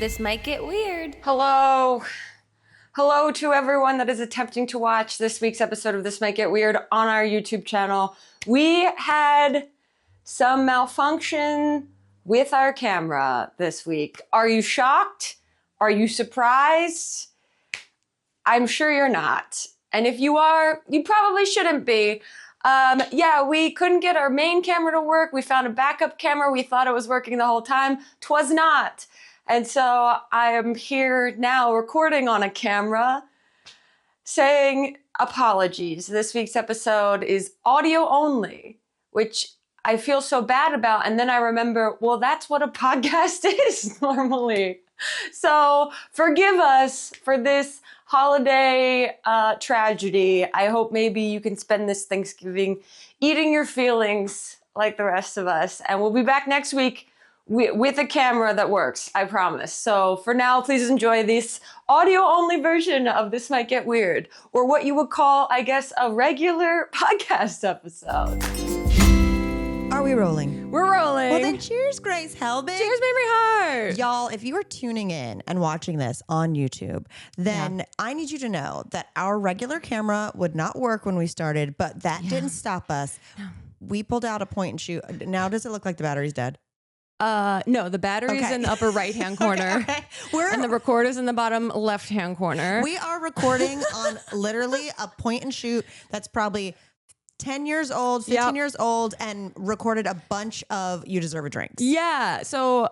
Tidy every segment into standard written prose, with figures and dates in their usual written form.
This might get weird. Hello. Hello to everyone that is attempting to watch this week's episode of This Might Get Weird on our YouTube channel. We had some malfunction with our camera this week. Are you shocked? Are you surprised? I'm sure you're not. And if you are, you probably shouldn't be. We couldn't get our main camera to work. We found a backup camera. We thought it was working the whole time. 'Twas not. And so I am here now recording on a camera saying apologies. This week's episode is audio only, which I feel so bad about. And then I remember, well, that's what a podcast is normally. So forgive us for this holiday tragedy. I hope maybe you can spend this Thanksgiving eating your feelings like the rest of us. And we'll be back next week with a camera that works, I promise. So for now, please enjoy this audio-only version of This Might Get Weird, or what you would call, I guess, a regular podcast episode. Are we rolling? We're rolling. Well, then cheers, Grace Helbig. Cheers, Mamrie Hart. Y'all, if you are tuning in and watching this on YouTube, then I need you to know that our regular camera would not work when we started, but that didn't stop us. No. We pulled out a point and shoot. Now, does it look like the battery's dead? No, the battery's in the upper right-hand corner. Okay. And the recorder's in the bottom left-hand corner. We are recording on literally a point and shoot that's probably 10 years old, 15 years old, and recorded a bunch of You Deserve a Drink. Yeah. So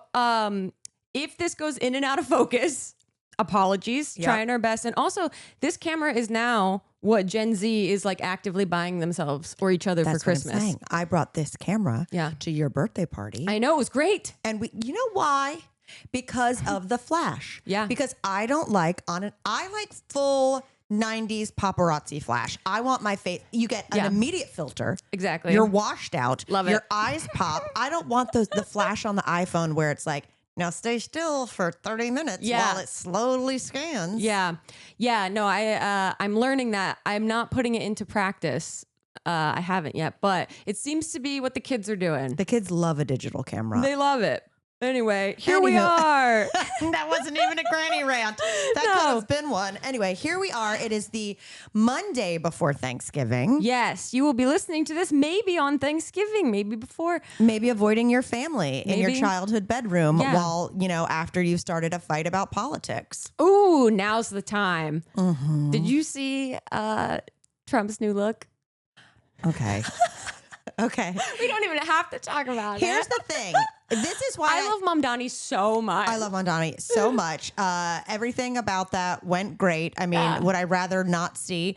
if this goes in and out of focus, apologies, trying our best. And also, this camera is now what Gen Z is like actively buying themselves or each other for Christmas. What I'm saying. I brought this camera to your birthday party. I know, it was great. And you know why? Because of the flash. Yeah. Because I don't like I like full 90s paparazzi flash. I want my face. You get an immediate filter. Exactly. You're washed out. Love Your it. eyes pop. I don't want the flash on the iPhone where it's like, now stay still for 30 minutes while it slowly scans. Yeah. Yeah. No, I'm learning that. I'm not putting it into practice. I haven't yet, but it seems to be what the kids are doing. The kids love a digital camera. They love it. Anyway, here we are. That wasn't even a granny rant. That could have been one. Anyway, here we are. It is the Monday before Thanksgiving. Yes, you will be listening to this maybe on Thanksgiving, maybe before. Maybe avoiding your family in your childhood bedroom while, after you've started a fight about politics. Ooh, now's the time. Mm-hmm. Did you see Trump's new look? Okay. Okay. We don't even have to talk about it. Here's the thing. This is why I love Mamdani so much. I love Mamdani so much. Everything about that went great. I mean, would I rather not see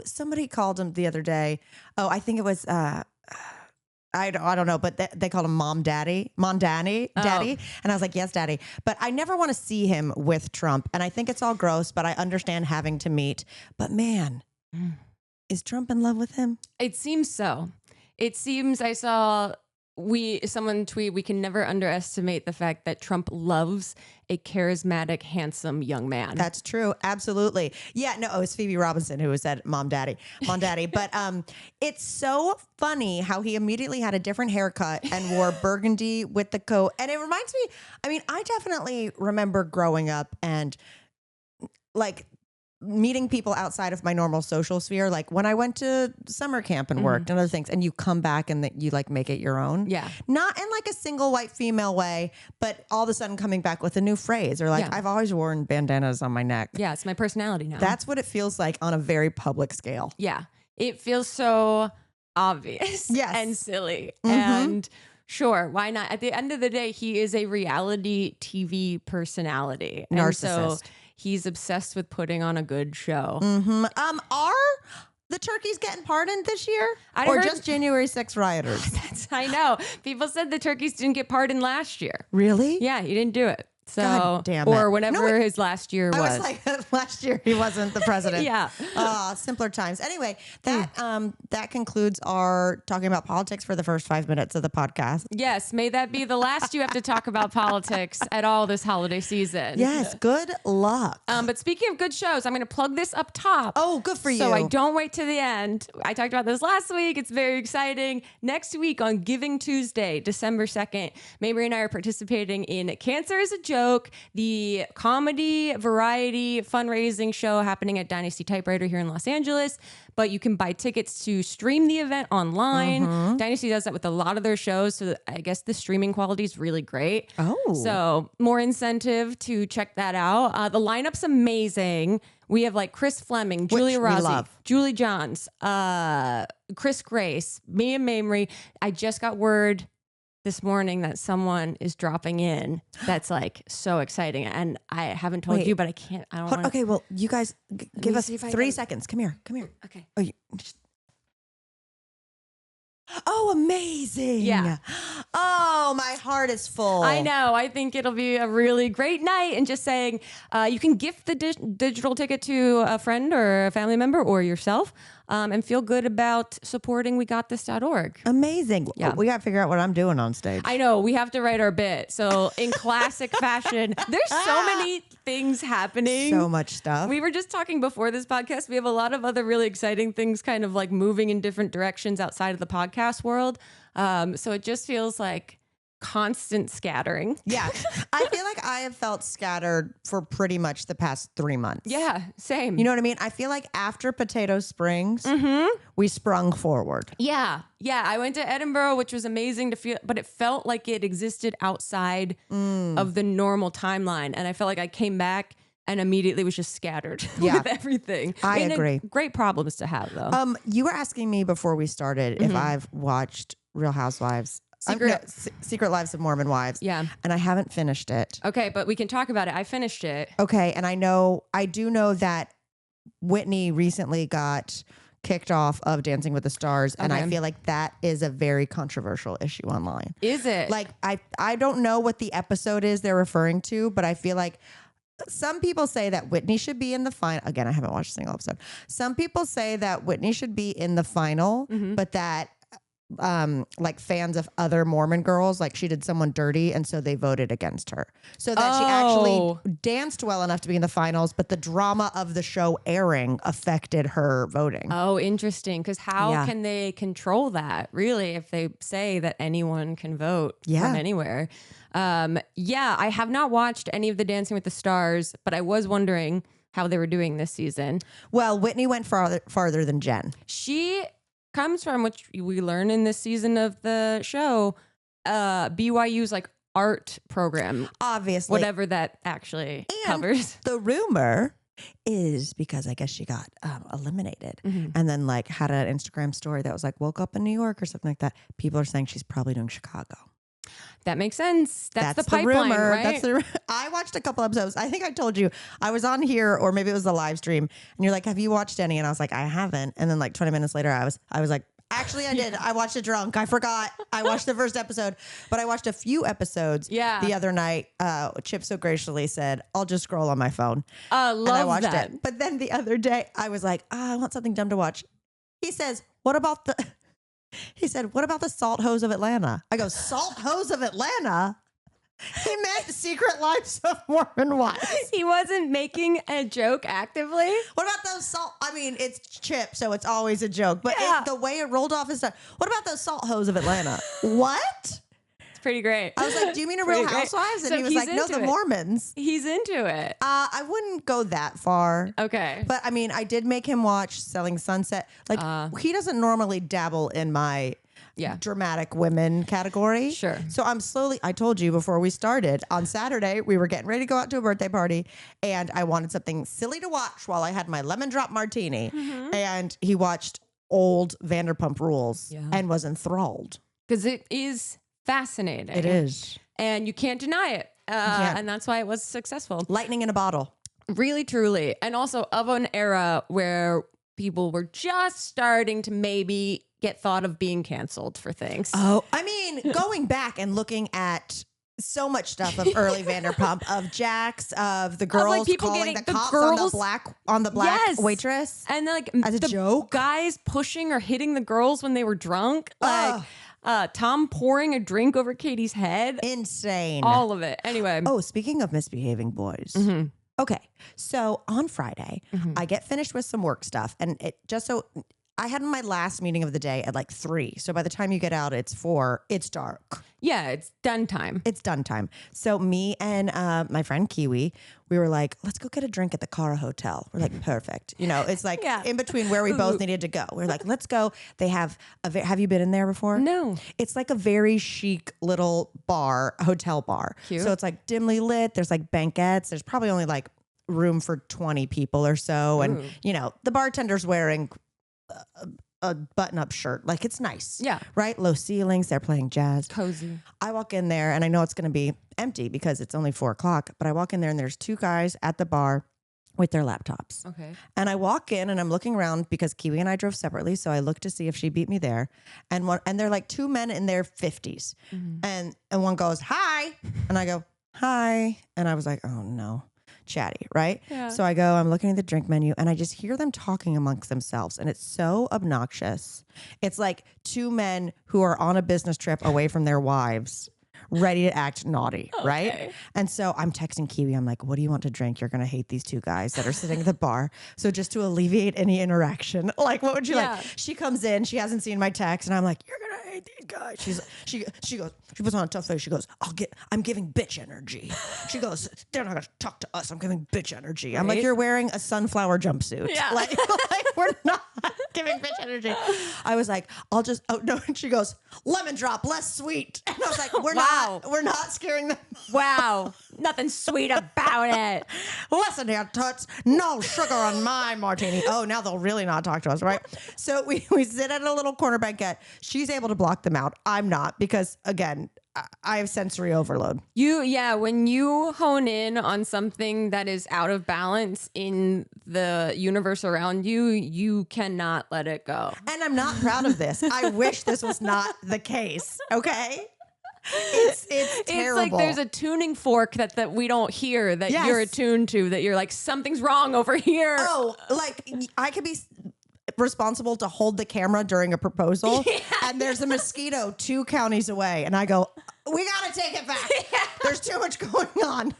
somebody called him the other day? Oh, I think it was I don't know, but they called him Daddy. And I was like, yes, Daddy. But I never want to see him with Trump. And I think it's all gross, but I understand having to meet. But man, is Trump in love with him? It seems so. It seems I saw someone tweet, we can never underestimate the fact that Trump loves a charismatic, handsome young man. That's true. Absolutely. Yeah, no, it was Phoebe Robinson who said Mom Daddy. But it's so funny how he immediately had a different haircut and wore burgundy with the coat. And it reminds me, I definitely remember growing up and like meeting people outside of my normal social sphere, like when I went to summer camp and worked and other things, and you come back and you like make it your own. Yeah. Not in like a single white female way, but all of a sudden coming back with a new phrase or like, I've always worn bandanas on my neck. Yeah, it's my personality now. That's what it feels like on a very public scale. Yeah. It feels so obvious and silly. And sure, why not? At the end of the day, he is a reality TV personality. Narcissist. And so he's obsessed with putting on a good show. Mm-hmm. Are the turkeys getting pardoned this year? Or just January 6th rioters? I know. People said the turkeys didn't get pardoned last year. Really? Yeah, he didn't do it. So, God damn it. Or whenever his last year was. I was like, last year he wasn't the president. Simpler times. Anyway, that concludes our talking about politics for the first 5 minutes of the podcast. Yes, may that be the last you have to talk about politics at all this holiday season. Yes, good luck. But speaking of good shows, I'm going to plug this up top. Oh, good for you. So I don't wait to the end. I talked about this last week. It's very exciting. Next week on Giving Tuesday, December 2nd, Mamrie and I are participating in Cancer is a Joke, Choke, the comedy variety fundraising show happening at Dynasty Typewriter here in Los Angeles. But you can buy tickets to stream the event online. Dynasty does that with a lot of their shows. So I guess the streaming quality is really great. Oh. So more incentive to check that out. The lineup's amazing. We have like Chris Fleming, Julia Rossi, Julie Johns, Chris Grace, me and Mamrie. I just got word this morning that someone is dropping in. That's like so exciting. And I haven't told you, but I can't. I don't want Okay, well, you guys give us 3 seconds. Come here. Okay. Oh, amazing. Yeah. Oh, my heart is full. I know. I think it'll be a really great night. And just saying, you can gift the digital ticket to a friend or a family member or yourself and feel good about supporting WeGotThis.org. Amazing. Yeah. We got to figure out what I'm doing on stage. I know. We have to write our bit. So in classic fashion, there's so many things happening. So much stuff. We were just talking before this podcast. We have a lot of other really exciting things kind of like moving in different directions outside of the podcast world. So it just feels like constant scattering. Yeah. I feel like I have felt scattered for pretty much the past 3 months. Yeah, same. You know what I mean? I feel like after Potato Springs, we sprung forward. Yeah. I went to Edinburgh, which was amazing to feel, but it felt like it existed outside of the normal timeline. And I felt like I came back and immediately was just scattered with everything. I agree. Great problems to have, though. You were asking me before we started if I've watched Real Housewives. Secret Lives of Mormon Wives. Yeah. And I haven't finished it. Okay, but we can talk about it. I finished it. Okay. And I do know that Whitney recently got kicked off of Dancing with the Stars. And I feel like that is a very controversial issue online. Is it? Like, I don't know what the episode is they're referring to, but I feel like some people say that Whitney should be in the final. Again, I haven't watched a single episode. Some people say that Whitney should be in the final, but that like fans of other Mormon girls, like she did someone dirty, and so they voted against her. So that she actually danced well enough to be in the finals, but the drama of the show airing affected her voting. Oh, interesting. Because how can they control that, really, if they say that anyone can vote from anywhere? I have not watched any of the Dancing with the Stars, but I was wondering how they were doing this season. Well, Whitney went farther than Jen. She comes from, which we learn in this season of the show, BYU's like art program. Obviously. Whatever that actually covers. The rumor is because I guess she got eliminated and then like had an Instagram story that was like woke up in New York or something like that. People are saying she's probably doing Chicago. That makes sense. That's the pipeline, rumor. Right? I watched a couple episodes. I think I told you I was on here, or maybe it was a live stream, and you're like, "Have you watched any?" And I was like, "I haven't." And then like 20 minutes later, I was like, "Actually, I did. I watched it drunk. I forgot. I watched the first episode, but I watched a few episodes the other night." Chip so graciously said, "I'll just scroll on my phone." Love and I watched that. it. But then the other day, I was like, I want something dumb to watch. He says, "What about the?" He said, "What about the Salt Hose of Atlanta?" I go, "Salt Hose of Atlanta?" He meant Secret Lives of Mormon Wives. He wasn't making a joke actively. What about those salt? I mean, it's Chip, so it's always a joke. But the way it rolled off his tongue. What about those Salt Hose of Atlanta? What? It's pretty great. I was like, "Do you mean a Real Housewives?" And So he was like, "No, the Mormons." He's into it. I wouldn't go that far. Okay. But I mean, I did make him watch Selling Sunset. Like, he doesn't normally dabble in my dramatic women category. Sure. So I told you before we started, on Saturday, we were getting ready to go out to a birthday party, and I wanted something silly to watch while I had my lemon drop martini. And he watched old Vanderpump Rules and was enthralled. Because it is fascinating. It is. And you can't deny it. And that's why it was successful. Lightning in a bottle. Really, truly. And also of an era where people were just starting to maybe get thought of being canceled for things. Oh, I mean, going back and looking at so much stuff of early Vanderpump, of Jax, of the girls like people calling getting the cops on the black waitress. And like as a the joke. Guys pushing or hitting the girls when they were drunk. Like Tom pouring a drink over Katie's head. Insane. All of it. Anyway. Oh, speaking of misbehaving boys. Okay. So on Friday, I get finished with some work stuff, and it just so I had my last meeting of the day at like 3. So by the time you get out, it's 4. It's dark. Yeah, it's done time. It's done time. So me and my friend Kiwi, we were like, let's go get a drink at the Cara Hotel. We're like, perfect. You know, it's like in between where we both needed to go. We're like, let's go. They have have you been in there before? No. It's like a very chic little bar, hotel bar. Cute. So it's like dimly lit. There's like banquettes. There's probably only like room for 20 people or so. And, you know, the bartender's wearing a button-up shirt. Like, it's nice. Yeah. Right? Low ceilings. They're playing jazz. Cozy. I walk in there and I know it's going to be empty because it's only 4 o'clock. But I walk in there and there's 2 guys at the bar with their laptops. Okay. And I walk in and I'm looking around because Kiwi and I drove separately. So I look to see if she beat me there. And they're like 2 men in their 50s. And one goes, hi. And I go, hi. And I was like, oh no. Chatty, right? Yeah. So I go, I'm looking at the drink menu and I just hear them talking amongst themselves and it's so obnoxious. It's like 2 men who are on a business trip away from their wives, ready to act naughty, right? And so I'm texting Kiwi. I'm like, what do you want to drink? You're going to hate these 2 guys that are sitting at the bar. So just to alleviate any interaction, like, what would you like? She comes in, she hasn't seen my text and I'm like, you're going to hate these guys. She goes, she puts on a tough face. She goes, I'm giving bitch energy. She goes, they're not going to talk to us. I'm giving bitch energy. I'm like, you're wearing a sunflower jumpsuit. Yeah. Like we're not giving bitch energy. I was like, oh no. And she goes, lemon drop, less sweet. And I was like, we're not scaring them. Wow. Nothing sweet about it. Listen here, toots. No sugar on my martini. Oh, now they'll really not talk to us, right? So we sit at a little corner banquette. She's able to block them out. I'm not because, again, I have sensory overload. When you hone in on something that is out of balance in the universe around you, you cannot let it go. And I'm not proud of this. I wish this was not the case, okay? It's terrible. It's like there's a tuning fork that we don't hear that you're attuned to, that you're like, something's wrong over here. Oh, like I could be responsible to hold the camera during a proposal and there's a mosquito 2 counties away and I go, we got to take it back. There's too much going on.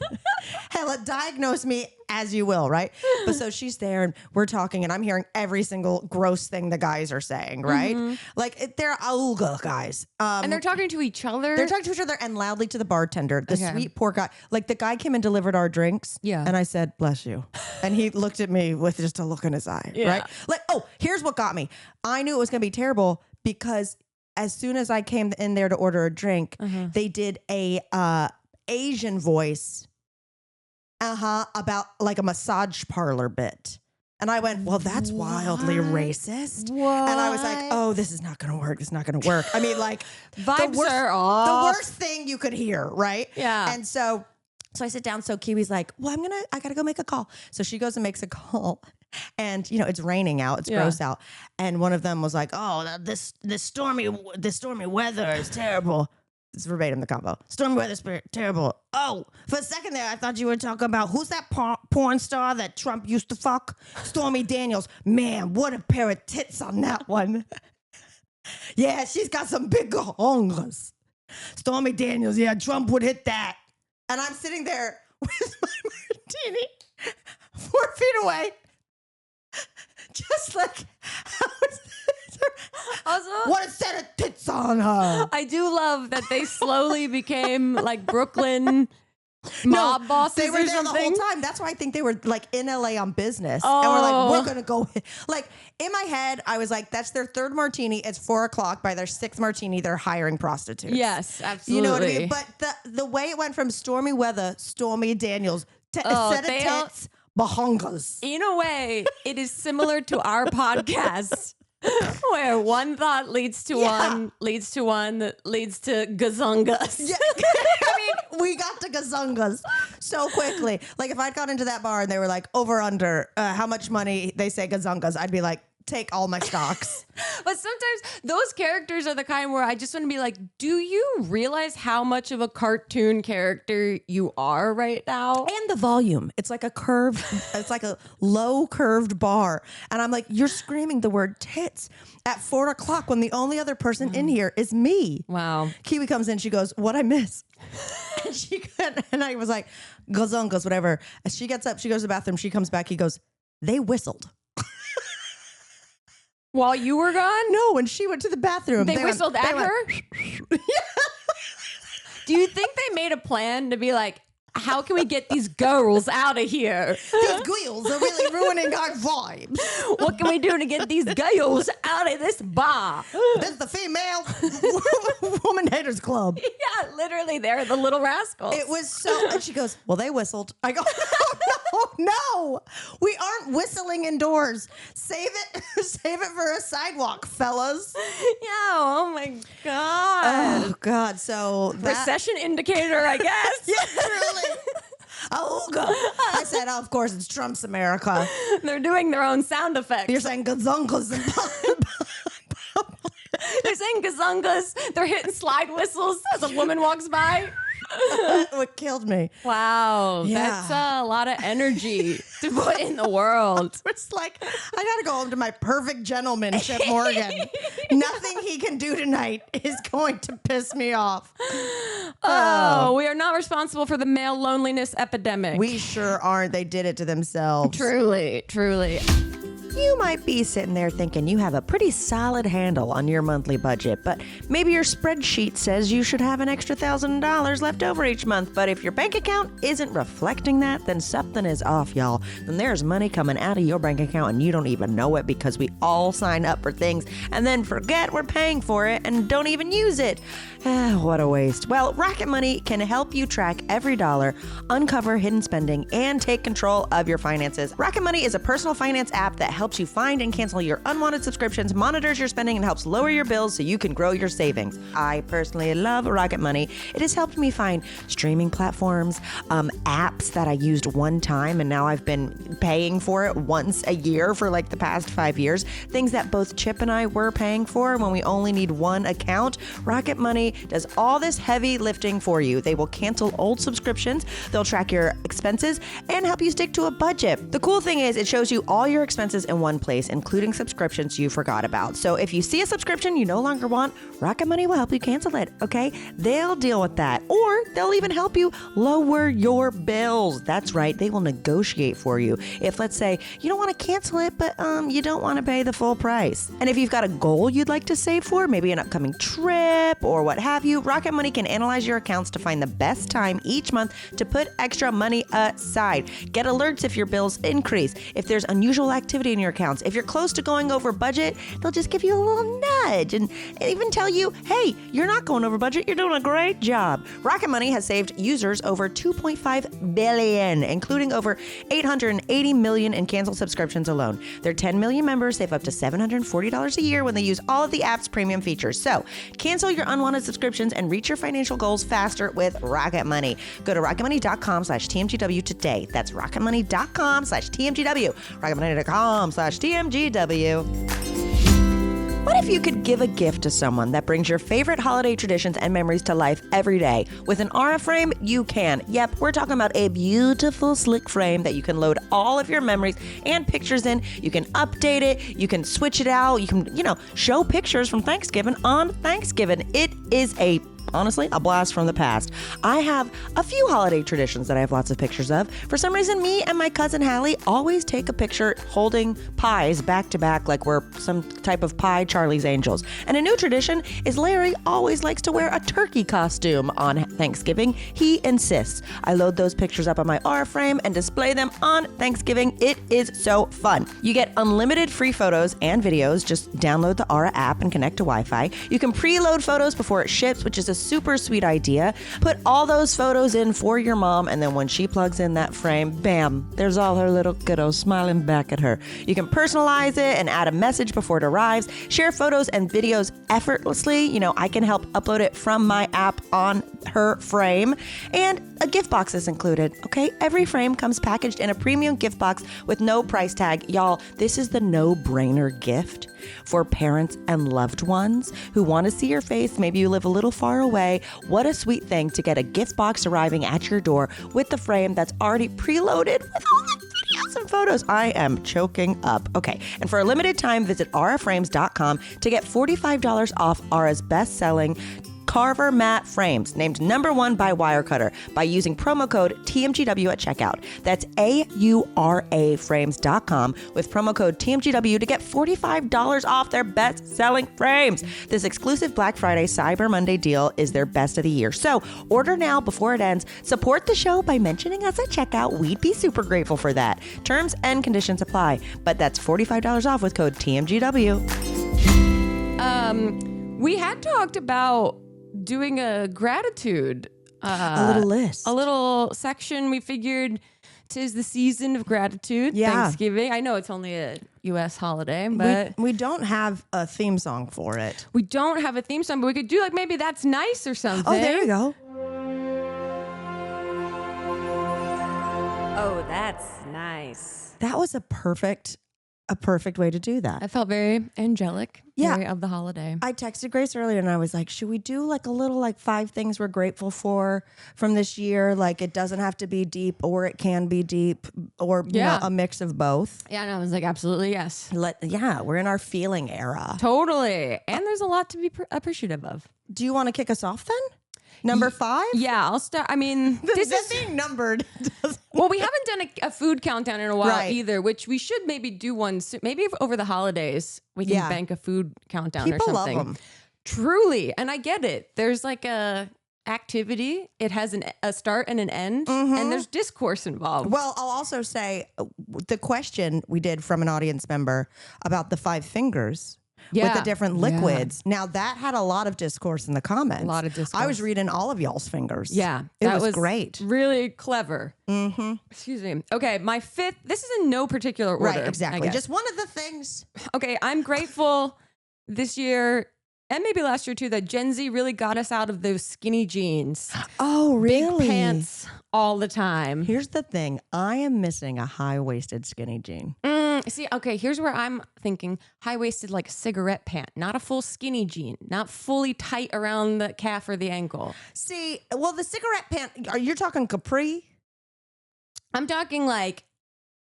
Hell, diagnose me as you will, right? But so she's there and we're talking and I'm hearing every single gross thing the guys are saying, right? Like they're Auga guys. And they're talking to each other. They're talking to each other and loudly to the bartender. The sweet poor guy. Like the guy came and delivered our drinks. Yeah. And I said, bless you. And he looked at me with just a look in his eye, right? Like, oh, here's what got me. I knew it was going to be terrible because as soon as I came in there to order a drink, they did a Asian voice about like a massage parlor bit. And I went, well, that's wildly racist. What? And I was like, oh, this is not going to work. This is not going to work. I mean, like vibes are the off. worst thing you could hear, right? Yeah. And so I sit down. So Kiwi's like, well, I got to go make a call. So she goes and makes a call. And, you know, it's raining out. It's gross out. And one of them was like, oh, this stormy weather is terrible. It's verbatim the combo. Stormy weather's terrible. Oh, for a second there, I thought you were talking about who's that porn star that Trump used to fuck? Stormy Daniels. Man, what a pair of tits on that one. Yeah, she's got some big hongas. Stormy Daniels. Yeah, Trump would hit that. And I'm sitting there with my martini 4 feet away. Just like, what a set of tits on her. I do love that they slowly became like Brooklyn mob bosses they were or there something. the whole time. That's why I think they were like in LA on business. And we're like, we're going to go. Like in my head, I was like, that's their 3rd martini. It's 4 o'clock. By their 6th martini, they're hiring prostitutes. Yes, absolutely. You know what I mean? But the way it went from stormy weather, Stormy Daniels, set of tits, bahongas. In a way, it is similar to our podcast, where one thought leads to one, leads to one, that leads to gazungas. Yeah. I mean, we got to gazungas so quickly. Like if I'd gone into that bar and they were like, over under, how much money they say gazungas, I'd be like, take all my stocks. But sometimes those characters are the kind where I just want to be like, do you realize how much of a cartoon character you are right now? And the volume. It's like it's like a low curved bar. And I'm like, you're screaming the word tits at 4 o'clock when the only other person in here is me. Wow. Kiwi comes in. She goes, what'd I miss? And I was like, gazungas, whatever. As she gets up, she goes to the bathroom. She comes back. He goes, they whistled. While you were gone? No, when she went to the bathroom. They whistled at her? Do you think they made a plan to be like, how can we get these girls out of here? These girls are really ruining our vibes. What can we do to get these girls out of this bar? This is the female woman haters club. Yeah, literally, they're the little rascals. It was so, and she goes, well, they whistled. I go, no, we aren't whistling indoors. Save it for a sidewalk, fellas. Yeah, oh my God. Oh, God. So Recession indicator, I guess. Yeah, truly. Auga. I said, oh, of course, it's Trump's America. They're doing their own sound effects. You're saying gazunkas and They're saying gazungas. They're hitting slide whistles as a woman walks by. what killed me. Wow, Yeah. that's a lot of energy to put in the world. It's like, I gotta go home to my perfect gentleman, Chip Morgan. Nothing he can do tonight is going to piss me off. Oh, we are not responsible for the male loneliness epidemic. We sure aren't. They did it to themselves. Truly, truly. You might be sitting there thinking you have a pretty solid handle on your monthly budget, but maybe your spreadsheet says you should have an extra $1,000 left over each month. But if your bank account isn't reflecting that, then something is off, y'all. Then there's money coming out of your bank account and you don't even know it because we all sign up for things and then forget we're paying for it and don't even use it. What a waste. Well, Rocket Money can help you track every dollar, uncover hidden spending, and take control of your finances. Rocket Money is a personal finance app that helps you find and cancel your unwanted subscriptions, monitors your spending, and helps lower your bills so you can grow your savings. I personally love Rocket Money. It has helped me find streaming platforms, apps that I used one time, and now I've been paying for it once a year for like the past 5 years. Things that both Chip and I were paying for when we only need one account. Rocket Money does all this heavy lifting for you. They will cancel old subscriptions, they'll track your expenses, and help you stick to a budget. The cool thing is it shows you all your expenses in one place, including subscriptions you forgot about. So if you see a subscription you no longer want, Rocket Money will help you cancel it, okay? They'll deal with that, or they'll even help you lower your bills. That's right, they will negotiate for you. If, let's say, you don't want to cancel it, but you don't want to pay the full price. And if you've got a goal you'd like to save for, maybe an upcoming trip or what have you, Rocket Money can analyze your accounts to find the best time each month to put extra money aside. Get alerts if your bills increase, if there's unusual activity in your accounts. If you're close to going over budget, they'll just give you a little nudge and even tell you, hey, you're not going over budget, you're doing a great job. Rocket Money has saved users over $2.5 billion, including over $880 million in canceled subscriptions alone. Their 10 million members save up to $740 a year when they use all of the app's premium features. So cancel your unwanted subscriptions and reach your financial goals faster with Rocket Money. Go to rocketmoney.com/TMGW today. That's rocketmoney.com/TMGW. rocketmoney.com/TMGW. What if you could give a gift to someone that brings your favorite holiday traditions and memories to life every day? With an Aura frame, you can. Yep, we're talking about a beautiful, slick frame that you can load all of your memories and pictures in. You can update it. You can switch it out. You can, show pictures from Thanksgiving on Thanksgiving. It is honestly, a blast from the past. I have a few holiday traditions that I have lots of pictures of. For some reason, me and my cousin Hallie always take a picture holding pies back to back like we're some type of pie Charlie's Angels. And a new tradition is Larry always likes to wear a turkey costume on Thanksgiving. He insists. I load those pictures up on my Aura frame and display them on Thanksgiving. It is so fun. You get unlimited free photos and videos. Just download the Aura app and connect to Wi-Fi. You can preload photos before it ships, which is a super sweet idea. Put all those photos in for your mom, and then when she plugs in that frame, bam, there's all her little kiddos smiling back at her. You can personalize it and add a message before it arrives. Share photos and videos effortlessly. I can help upload it from my app on her frame. And a gift box is included, okay? Every frame comes packaged in a premium gift box with no price tag. Y'all, this is the no-brainer gift for parents and loved ones who want to see your face. Maybe you live a little far away. What a sweet thing to get a gift box arriving at your door with the frame that's already preloaded with all the videos and photos. I am choking up. Okay, and for a limited time, visit auraframes.com to get $45 off Aura's best-selling Carver Matte Frames, named #1 by Wirecutter by using promo code TMGW at checkout. That's AURAFrames.com with promo code TMGW to get $45 off their best-selling frames. This exclusive Black Friday Cyber Monday deal is their best of the year. So order now before it ends. Support the show by mentioning us at checkout. We'd be super grateful for that. Terms and conditions apply, but that's $45 off with code TMGW. We had talked about doing a gratitude. A little list. A little section. We figured 'tis the season of gratitude. Yeah. Thanksgiving. I know it's only a U.S. holiday, but we don't have a theme song for it. we don't have a theme song, but we could do like maybe That's Nice or something. Oh, there you go. Oh, that's nice. That was a perfect way to do that. I felt very angelic. Yeah. Very of the holiday. I texted Grace earlier and I was like, should we do like a little like 5 things we're grateful for from this year? Like it doesn't have to be deep, or it can be deep, or you know, a mix of both. Yeah, and I was like, absolutely yes. We're in our feeling era. Totally. And there's a lot to be appreciative of. Do you want to kick us off then? Number 5? Yeah, I'll start. I mean, this is being numbered. well, we haven't done a food countdown in a while Right. either, which we should maybe do one soon. Maybe over the holidays we can bank a food countdown People or something. love them. Truly, and I get it. There's like a activity. It has a start and an end, and there's discourse involved. Well, I'll also say the question we did from an audience member about the 5 fingers. With the different liquids. Now that had a lot of discourse in the comments. A lot of discourse. I was reading all of y'all's fingers. Yeah, it that was great. Really clever. Mm-hmm. Excuse me. Okay, my 5th. This is in no particular order. Right, exactly. I guess. Just one of the things. Okay, I'm grateful this year and maybe last year too that Gen Z really got us out of those skinny jeans. Oh, really? Big pants all the time. Here's the thing. I am missing a high-waisted skinny jean. See, okay, here's where I'm thinking high-waisted like a cigarette pant, not a full skinny jean, not fully tight around the calf or the ankle. See, well, the cigarette pant, you're talking capri? I'm talking like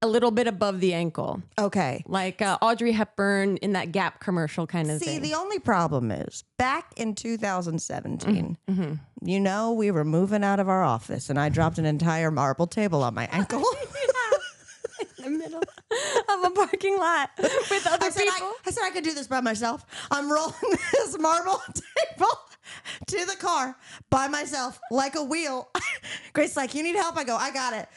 a little bit above the ankle. Okay. Like Audrey Hepburn in that Gap commercial kind of See, thing. the only problem is back in 2017, you know, we were moving out of our office and I dropped an entire marble table on my ankle. In the middle of a parking lot with other people. I said I could do this by myself. I'm rolling this marble table to the car by myself like a wheel. Grace's like, you need help? I go, I got it.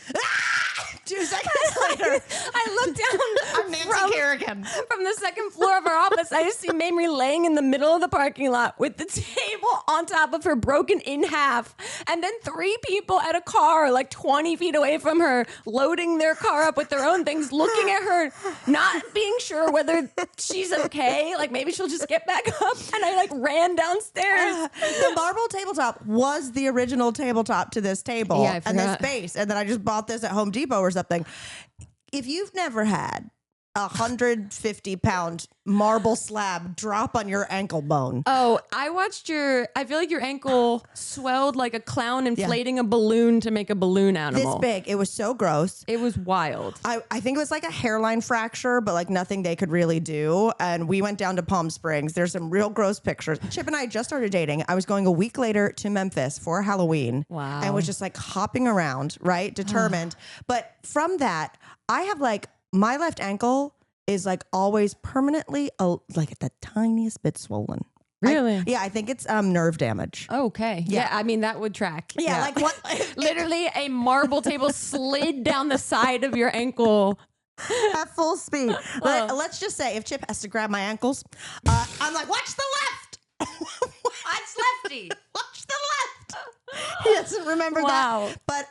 2 seconds later, I look down I'm Nancy Kerrigan. from the second floor of our office. I just see Mamrie laying in the middle of the parking lot with the table on top of her broken in half. And then 3 people at a car like 20 feet away from her loading their car up with their own things, looking at her, not being sure whether she's okay. Like maybe she'll just get back up. And I like ran downstairs. The marble tabletop was the original tabletop to this table and this base. And then I just bought this at Home Depot or something. If you've never had a 150-pound marble slab drop on your ankle bone. Oh, I feel like your ankle swelled like a clown inflating a balloon to make a balloon animal. This big. It was so gross. It was wild. I think it was like a hairline fracture, but like nothing they could really do. And we went down to Palm Springs. There's some real gross pictures. Chip and I just started dating. I was going a week later to Memphis for Halloween. Wow. And was just like hopping around, right? Determined. But from that, I have like my left ankle is like always permanently like the tiniest bit swollen. Really? I think it's nerve damage. Okay. Yeah. I mean, that would track. Yeah. Like what? Literally a marble table slid down the side of your ankle. At full speed. Let's just say if Chip has to grab my ankles, I'm like, watch the left. Watch lefty. Watch the left. He doesn't remember that. But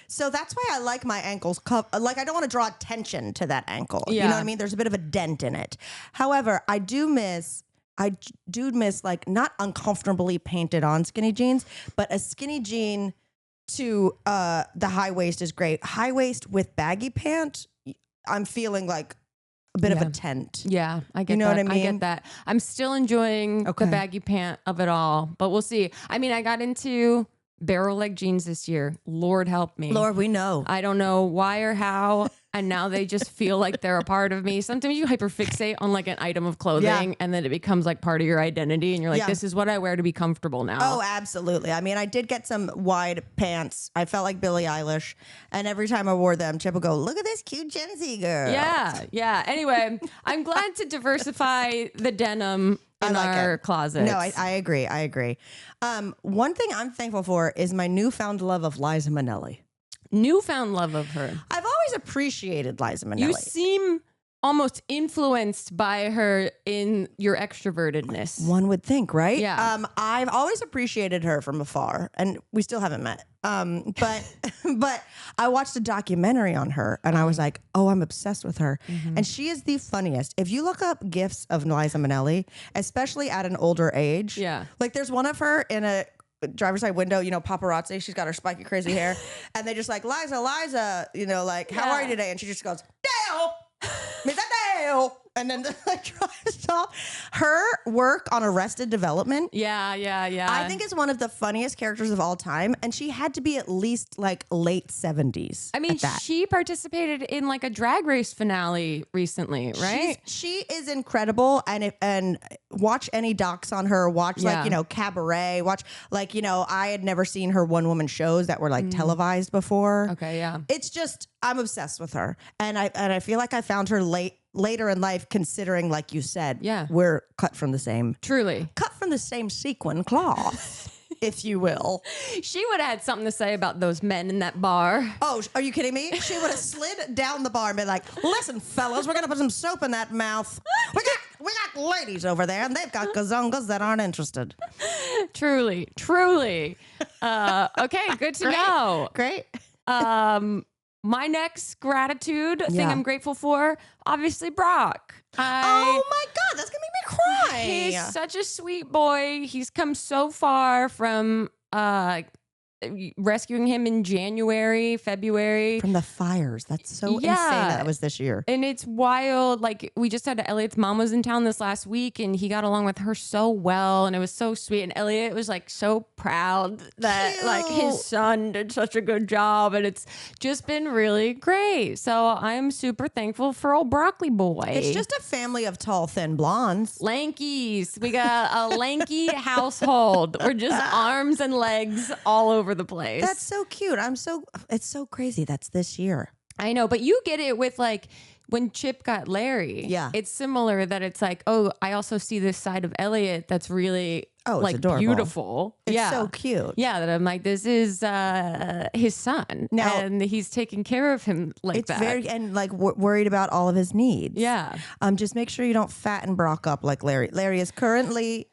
so that's why I like my ankles. Like I don't want to draw attention to that ankle. Yeah. You know what I mean? There's a bit of a dent in it. However, I do miss like not uncomfortably painted on skinny jeans, but a skinny jean to the high waist is great. High waist with baggy pant, I'm feeling like a bit of a tent. Yeah, I get you know that. what I mean? I get that. I'm still enjoying the baggy pant of it all, but we'll see. I mean, I got into barrel leg jeans this year. Lord help me. Lord, we know. I don't know why or how. and now they just feel like they're a part of me. Sometimes you hyperfixate on like an item of clothing and then it becomes like part of your identity and you're like, this is what I wear to be comfortable now. Oh, absolutely. I mean, I did get some wide pants. I felt like Billie Eilish. And every time I wore them, Chip would go, look at this cute Gen Z girl. Yeah. Yeah. Anyway, I'm glad to diversify the denim in our closet. No, I agree. I agree. One thing I'm thankful for is my newfound love of Liza Minnelli. Newfound love of her. I've always appreciated Liza Minnelli. You seem almost influenced by her in your extrovertedness. One would think, right? Yeah. I've always appreciated her from afar, and we still haven't met. But I watched a documentary on her, and I was like, oh, I'm obsessed with her. And she is the funniest. If you look up GIFs of Liza Minnelli, especially at an older age, like there's one of her in a driver's side window, you know, paparazzi. She's got her spiky, crazy hair, and they just like, Liza, you know, like, how are you today? And she just goes, Dale. Miss Adele, and then like drives off. Her work on Arrested Development, I think is one of the funniest characters of all time, and she had to be at least like late 70s. I mean, she participated in like a Drag Race finale recently, right? She is incredible, and watch any docs on her. Watch like, you know, Cabaret. Watch like, you know, I had never seen her one woman shows that were like televised before. Okay, yeah. It's just, I'm obsessed with her, and I feel like I found her later in life, considering, like you said, we're cut from the same sequin cloth. If you will. She would have had something to say about those men in that bar. Oh, are you kidding me? She would have slid down the bar and been like, listen, fellas, we're going to put some soap in that mouth. We got ladies over there, and they've got gazongas that aren't interested. Truly. Okay, good to know. Great. My next gratitude thing I'm grateful for, obviously Brock. Oh my God, that's gonna make me cry. He's such a sweet boy. He's come so far from rescuing him in January, February. From the fires. That's so insane that was this year. And it's wild. Like, we just had Elliot's mom was in town this last week, and he got along with her so well, and it was so sweet. And Elliot was like so proud that like his son did such a good job, and it's just been really great. So I'm super thankful for old Broccoli boy. It's just a family of tall, thin blondes. Lankies. We got a lanky household. We're just arms and legs all over the place. That's so cute. It's so crazy. That's this year. I know, but you get it with like when Chip got Larry. Yeah. It's similar that it's like, oh, I also see this side of Elliot that's really like adorable. Beautiful. It's so cute. Yeah, that I'm like, this is his son. Now, and he's taking care of him like it's that. And like worried about all of his needs. Yeah. Just make sure you don't fatten Brock up like Larry. Larry is currently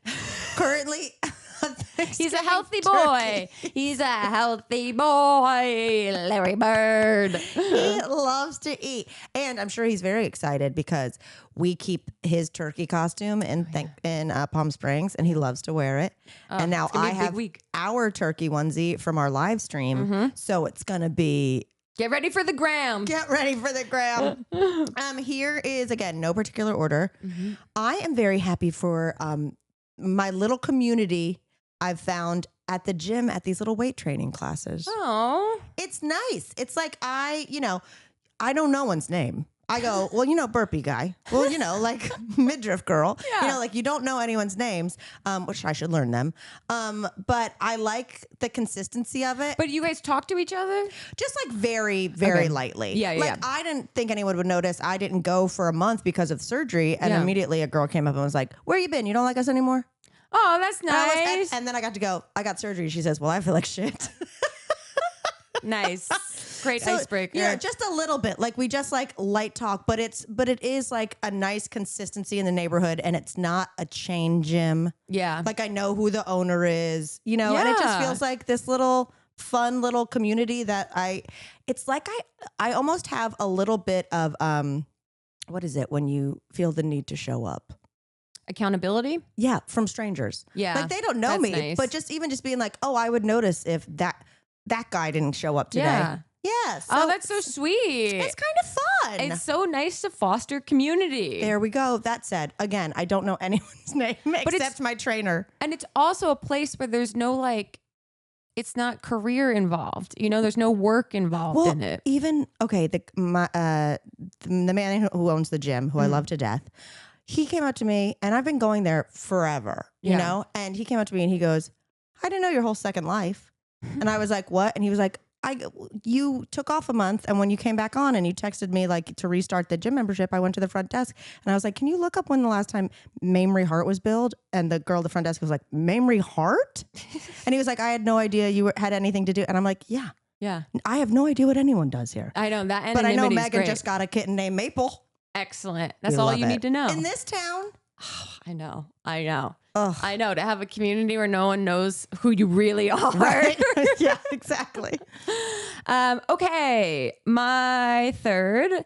He's a healthy boy. He's a healthy boy, Larry Bird. He loves to eat. And I'm sure he's very excited because we keep his turkey costume in Palm Springs, and he loves to wear it. And now I have our turkey onesie from our live stream. So it's going to be... Get ready for the gram. Get ready for the gram. Here is, again, no particular order. I am very happy for my little community I've found at the gym at these little weight training classes. Oh, it's nice. It's like I don't know one's name. I go, well, you know, burpee guy. Well, you know, like midriff girl. Yeah. You know, like you don't know anyone's names, which I should learn them. But I like the consistency of it. But you guys talk to each other? Just like very, very lightly. Yeah, like I didn't think anyone would notice. I didn't go for a month because of surgery. And immediately a girl came up and was like, where you been? You don't like us anymore? Oh, that's nice. And then I got to go, I got surgery. She says, well, I feel like shit. Nice. Great icebreaker. Yeah, just a little bit. Like we just like light talk, but it is like a nice consistency in the neighborhood, and it's not a chain gym. Yeah. Like I know who the owner is, you know, and it just feels like this little fun little community that it's like I almost have a little bit of what is it when you feel the need to show up? Accountability? Yeah, from strangers. Yeah. Like they don't know me, nice. but just being like, oh, I would notice if that guy didn't show up today. Yeah. Yeah. So that's so sweet. It's kind of fun. It's so nice to foster community. There we go. That said, again, I don't know anyone's name except my trainer. And it's also a place where there's no like it's not career involved. You know, there's no work involved in it. Even the man who owns the gym, who I love to death, he came up to me, and I've been going there forever, you know? And he came up to me and he goes, I didn't know your whole second life. And I was like, what? And he was like, you took off a month, and when you came back on and you texted me like to restart the gym membership, I went to the front desk and I was like, can you look up when the last time Mamrie Hart was billed? And the girl at the front desk was like, Mamrie Hart? And he was like, I had no idea you had anything to do. And I'm like, yeah. I have no idea what anyone does here. I know that. But I know Megan just got a kitten named Maple. Excellent. That's all you need to know. In this town. Oh, I know. Ugh. I know, to have a community where no one knows who you really are. Right? Yeah, exactly. Okay, my third.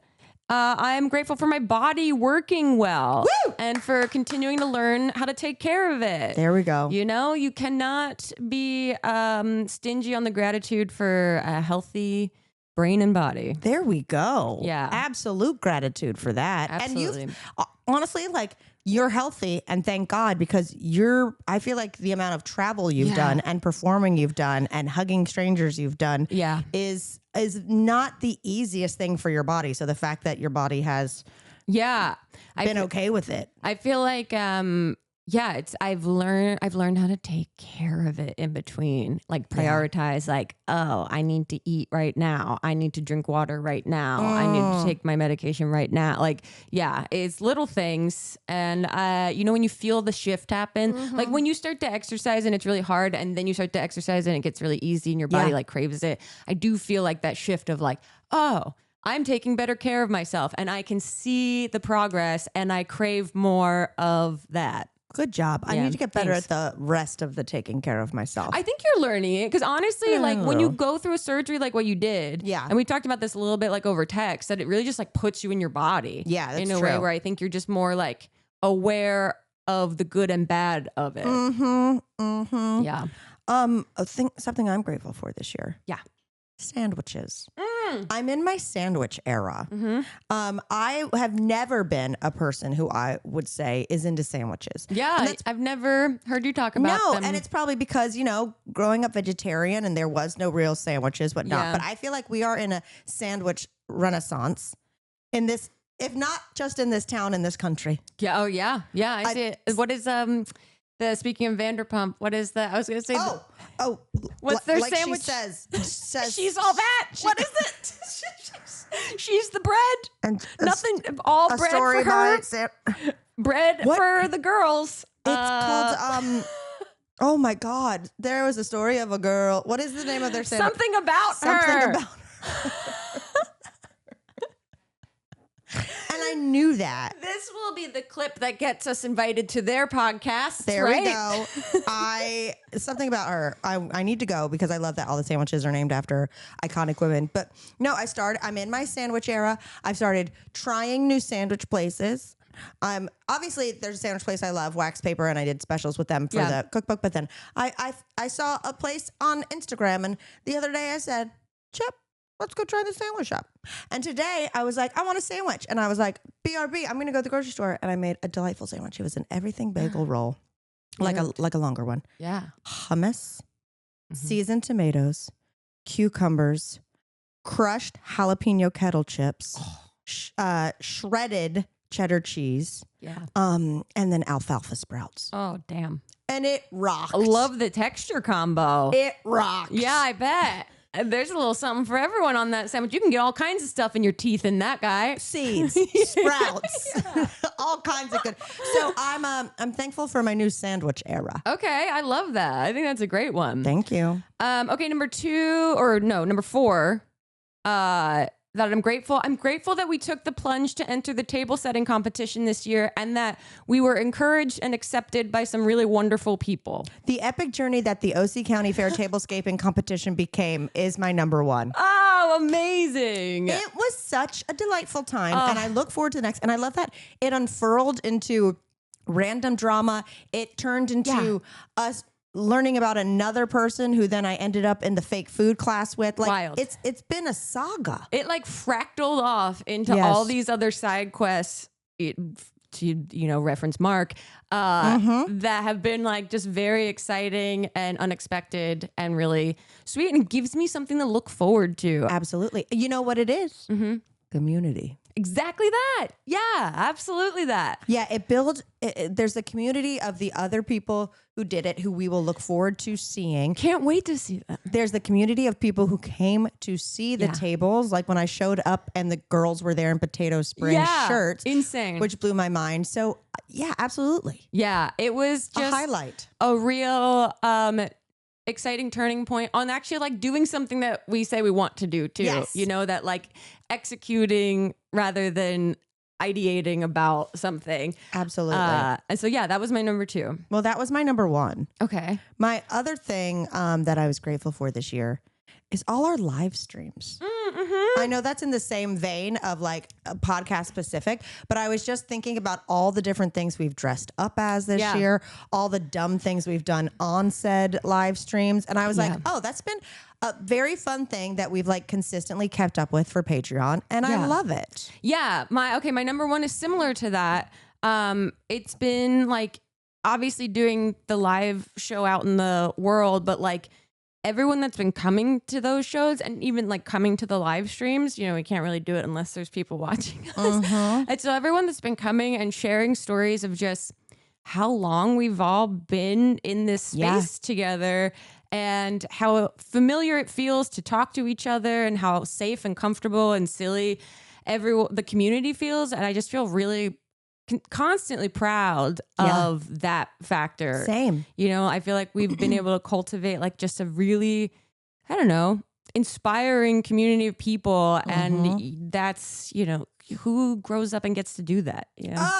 I'm grateful for my body working well. Woo! And for continuing to learn how to take care of it. There we go. You know, you cannot be stingy on the gratitude for a healthy brain and body. There we go. Yeah. Absolute gratitude for that. Absolutely. And honestly, like, you're healthy, and thank God, because I feel like the amount of travel you've done and performing you've done and hugging strangers you've done is not the easiest thing for your body. So the fact that your body has been okay with it. I feel like I've learned how to take care of it in between, like prioritize, like, oh, I need to eat right now. I need to drink water right now. I need to take my medication right now. Like, it's little things. And, you know, when you feel the shift happen, like when you start to exercise and it's really hard, and then you start to exercise and it gets really easy and your body like craves it. I do feel like that shift of like, oh, I'm taking better care of myself, and I can see the progress, and I crave more of that. Good job. I need to get better at the rest of the taking care of myself. I think you're learning it, because honestly, like when you go through a surgery like what you did, and we talked about this a little bit like over text, that it really just like puts you in your body. Yeah, that's in a true. way where I think you're just more like aware of the good and bad of it. Yeah. Something I'm grateful for this year. Yeah. Sandwiches. I'm in my sandwich era. I have never been a person who I would say is into sandwiches. Yeah, I've never heard you talk about them. And it's probably because, you know, growing up vegetarian and there was no real sandwiches, whatnot. But I feel like we are in a sandwich renaissance in this, if not just in this town, in this country. Yeah. Oh, yeah. Yeah, I see it. What is speaking of Vanderpump, what is that? I was going to say. What's their like sandwich? She says she's all that. What is it? She's the bread. And nothing. All bread for her. Bread for the girls. It's called. Oh my God! There was a story of a girl. What is the name of their sandwich? Something about her. And I knew that. This will be the clip that gets us invited to their podcast. There we go. Something about her. I need to go because I love that all the sandwiches are named after iconic women. But no, I'm in my sandwich era. I've started trying new sandwich places. Obviously there's a sandwich place I love, Wax Paper, and I did specials with them for the cookbook. But then I saw a place on Instagram, and the other day I said, Chip, let's go try the sandwich shop. And today I was like, I want a sandwich. And I was like, BRB, I'm going to go to the grocery store. And I made a delightful sandwich. It was an everything bagel roll, like a longer one. Yeah. Hummus, seasoned tomatoes, cucumbers, crushed jalapeno kettle chips, shredded cheddar cheese, and then alfalfa sprouts. Oh, damn. And it rocked. I love the texture combo. It rocked. Yeah, I bet. There's a little something for everyone on that sandwich. You can get all kinds of stuff in your teeth in that guy. Seeds, sprouts, all kinds of good. So I'm thankful for my new sandwich era. Okay, I love that. I think that's a great one. Thank you. Okay, number 4. That I'm grateful. I'm grateful that we took the plunge to enter the table setting competition this year, and that we were encouraged and accepted by some really wonderful people. The epic journey that the OC County Fair tablescaping competition became is my number one. Oh, amazing. It was such a delightful time, and I look forward to the next. And I love that it unfurled into random drama. It turned into us learning about another person who then I ended up in the fake food class with. Like, wild. It's been a saga. It like fractaled off into all these other side quests to, reference Mark, that have been like just very exciting and unexpected and really sweet, and gives me something to look forward to. Absolutely. You know what it is? Community. Exactly that. Yeah, absolutely that. Yeah, it builds, there's a community of the other people who did it, who we will look forward to seeing. Can't wait to see them. There's the community of people who came to see the tables, like when I showed up and the girls were there in Potato Spring shirts. Insane. Which blew my mind. So yeah, absolutely. Yeah, it was just a highlight. A real exciting turning point on actually like doing something that we say we want to do too. Yes. That like executing rather than ideating about something. Absolutely. And so yeah, that was my number 2. Well, that was my number 1. Okay. My other thing that I was grateful for this year is all our live streams. I know that's in the same vein of like a podcast specific, but I was just thinking about all the different things we've dressed up as this year, all the dumb things we've done on said live streams. And I was like, oh, that's been a very fun thing that we've like consistently kept up with for Patreon. And I love it. Yeah. My number 1 is similar to that. It's been like obviously doing the live show out in the world, but like everyone that's been coming to those shows and even like coming to the live streams, we can't really do it unless there's people watching us. And so everyone that's been coming and sharing stories of just how long we've all been in this space together and how familiar it feels to talk to each other and how safe and comfortable and silly the community feels. And I just feel really constantly proud of that factor. Same. I feel like we've been able to cultivate like just a really, I don't know, inspiring community of people. And that's, who grows up and gets to do that?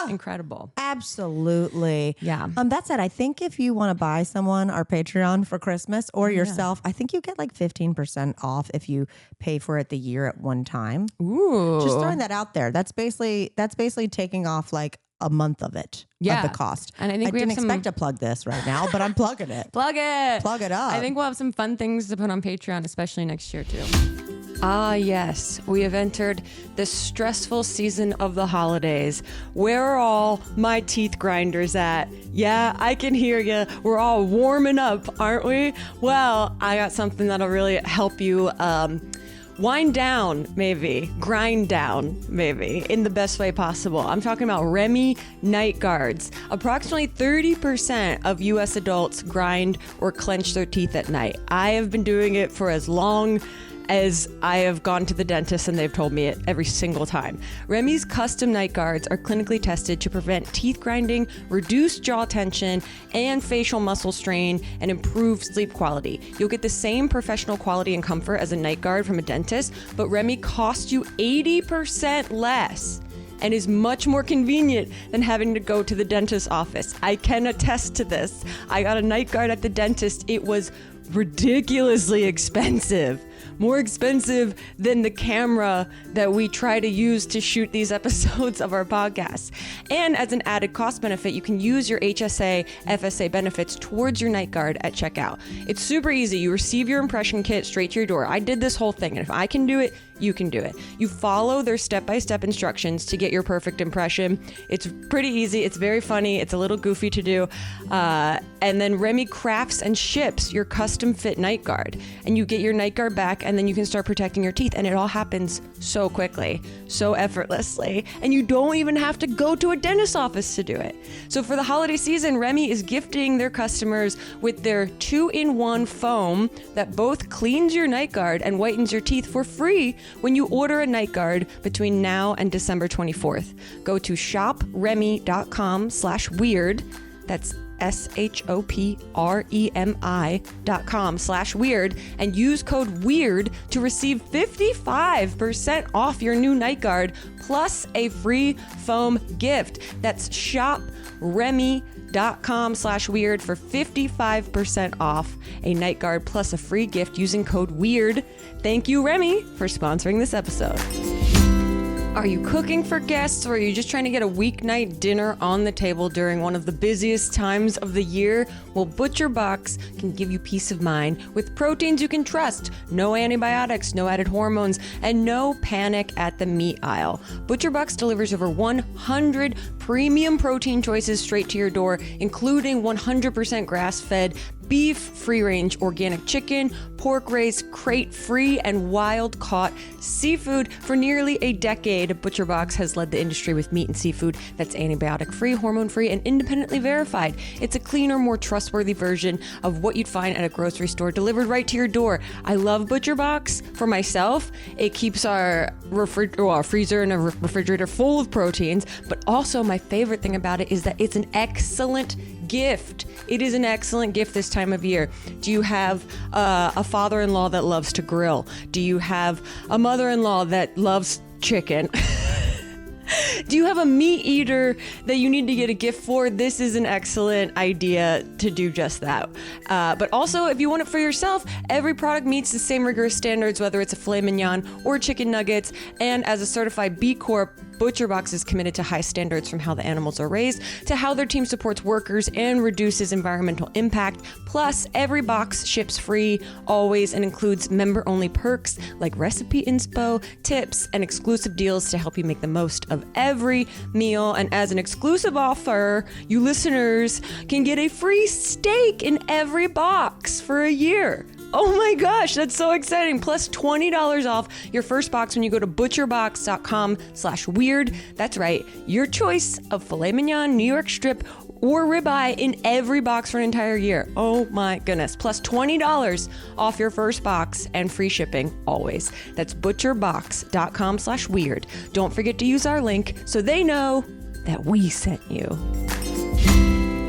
Incredible. Absolutely. Yeah. That said, I think if you want to buy someone our Patreon for Christmas or yourself, I think you get like 15% off if you pay for it the year at one time. Ooh. Just throwing that out there. That's basically taking off like a month of it, of the cost. And I think we didn't have expect to plug this right now, but I'm plugging it. Plug it. Plug it up. I think we'll have some fun things to put on Patreon, especially next year too. Ah, yes, we have entered the stressful season of the holidays. Where are all my teeth grinders at? Yeah, I can hear you. We're all warming up, aren't we? Well, I got something that'll really help you wind down, maybe. Grind down, maybe, in the best way possible. I'm talking about Remy night guards. Approximately 30% of U.S. adults grind or clench their teeth at night. I have been doing it for as long as I have gone to the dentist and they've told me it every single time. Remy's custom night guards are clinically tested to prevent teeth grinding, reduce jaw tension, and facial muscle strain, and improve sleep quality. You'll get the same professional quality and comfort as a night guard from a dentist, but Remy costs you 80% less and is much more convenient than having to go to the dentist's office. I can attest to this. I got a night guard at the dentist. It was ridiculously expensive. More expensive than the camera that we try to use to shoot these episodes of our podcast. And as an added cost benefit, you can use your HSA, FSA benefits towards your night guard at checkout. It's super easy. You receive your impression kit straight to your door. I did this whole thing, and if I can do it, you can do it. You follow their step-by-step instructions to get your perfect impression. It's pretty easy. It's very funny. It's a little goofy to do. And then Remy crafts and ships your custom fit night guard. And you get your night guard back, and then you can start protecting your teeth. And it all happens so quickly, so effortlessly. And you don't even have to go to a dentist's office to do it. So for the holiday season, Remy is gifting their customers with their 2-in-1 foam that both cleans your night guard and whitens your teeth for free when you order a night guard between now and December 24th. Go to shopremy.com/weird. That's shopremi.com/weird and use code WEIRD to receive 55% off your new night guard plus a free foam gift. That's shopremi.com/weird for 55% off a night guard plus a free gift using code WEIRD. Thank you, Remy, for sponsoring this episode. Are you cooking for guests, or are you just trying to get a weeknight dinner on the table during one of the busiest times of the year? Well, ButcherBox can give you peace of mind with proteins you can trust. No antibiotics, no added hormones, and no panic at the meat aisle. ButcherBox delivers over 100 premium protein choices straight to your door, including 100% grass-fed beef, free-range organic chicken, pork raised, crate-free, and wild-caught seafood. For nearly a decade, ButcherBox has led the industry with meat and seafood that's antibiotic-free, hormone-free, and independently verified. It's a cleaner, more trustworthy version of what you'd find at a grocery store, delivered right to your door. I love ButcherBox for myself. It keeps our freezer and a refrigerator full of proteins, but also my favorite thing about it is that it's an excellent gift. It is an excellent gift this time of year. Do you have a father-in-law that loves to grill? Do you have a mother-in-law that loves chicken? Do you have a meat eater that you need to get a gift for? This is an excellent idea to do just that. But also, if you want it for yourself, every product meets the same rigorous standards, whether it's a filet mignon or chicken nuggets. And as a certified B Corp, ButcherBox is committed to high standards, from how the animals are raised to how their team supports workers and reduces environmental impact. Plus, every box ships free always and includes member-only perks like recipe inspo, tips, and exclusive deals to help you make the most of every meal. And as an exclusive offer, you listeners can get a free steak in every box for a year. Oh my gosh, that's so exciting. Plus $20 off your first box when you go to butcherbox.com/weird. That's right, your choice of filet mignon, New York strip, or ribeye in every box for an entire year. Oh my goodness. Plus $20 off your first box and free shipping always. That's butcherbox.com/weird. Don't forget to use our link so they know that we sent you.